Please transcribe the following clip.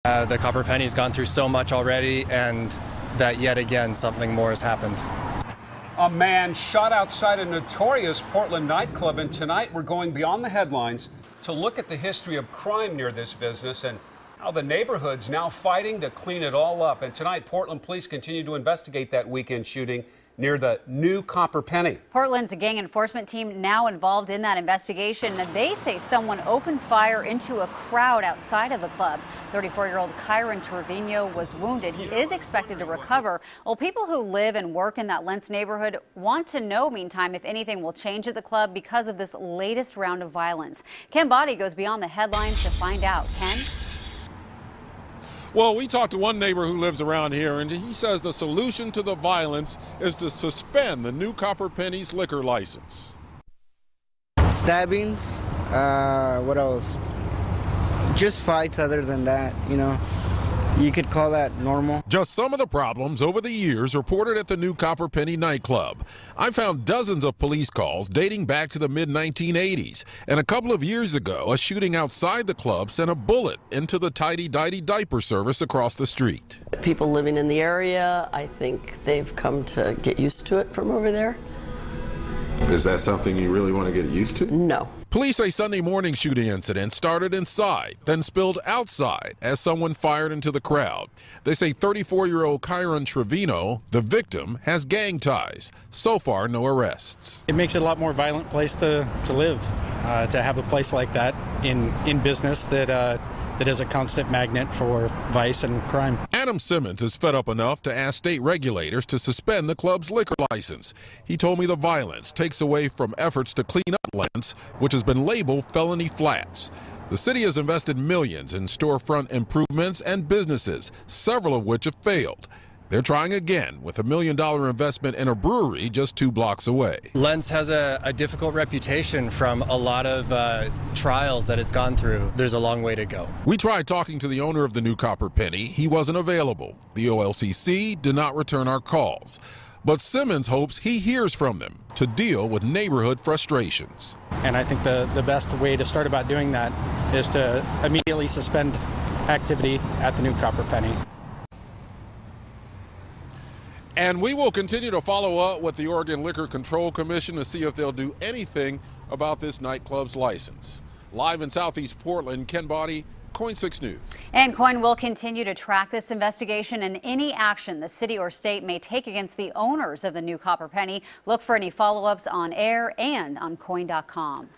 The Copper Penny's gone through so much already, and that yet again something more has happened. A man shot outside a notorious Portland nightclub, and tonight we're going beyond the headlines to look at the history of crime near this business and how the neighborhood's now fighting to clean it all up. And tonight, Portland police continue to investigate that weekend shooting near the new Copper Penny. Portland's gang enforcement team now involved in that investigation. They say someone opened fire into a crowd outside of the club. 34-year-old Kyron Trevino was wounded. He is expected to recover. Well, people who live and work in that Lentz neighborhood want to know, meantime, if anything will change at the club because of this latest round of violence. Ken Body goes beyond the headlines to find out. Ken? Well, we talked to one neighbor who lives around here, and he says the solution to the violence is to suspend the new Copper Penny's liquor license. Stabbings, what else? Just fights. Other than that, you could call that normal. Just some of the problems over the years reported at the new Copper Penny nightclub. I found dozens of police calls dating back to the mid-1980s. And a couple of years ago, a shooting outside the club sent a bullet into the tidy-dighty diaper service across the street. People living in the area, I think they've come to get used to it from over there. Is that something you really want to get used to? No. Police say Sunday morning shooting incident started inside, then spilled outside as someone fired into the crowd. They say 34-year-old Kyron Trevino, the victim, has gang ties. So far, no arrests. It makes it a lot more violent place to live, to have a place like that in business that is a constant magnet for vice and crime. Adam Simmons is fed up enough to ask state regulators to suspend the club's liquor license. He told me the violence takes away from efforts to clean up Lentz, which has been labeled felony flats. The city has invested millions in storefront improvements and businesses, several of which have failed. They're trying again with $1 million investment in a brewery just 2 blocks away. Lentz has a difficult reputation from a lot of trials that it's gone through. There's a long way to go. We tried talking to the owner of the new Copper Penny. He wasn't available. The OLCC did not return our calls. But Simmons hopes he hears from them to deal with neighborhood frustrations. And I think the best way to start about doing that is to immediately suspend activity at the new Copper Penny. And we will continue to follow up with the Oregon Liquor Control Commission to see if they'll do anything about this nightclub's license. Live in Southeast Portland, Ken Body, KOIN 6 News. And KOIN will continue to track this investigation and any action the city or state may take against the owners of the new Copper Penny. Look for any follow-ups on air and on KOIN.com.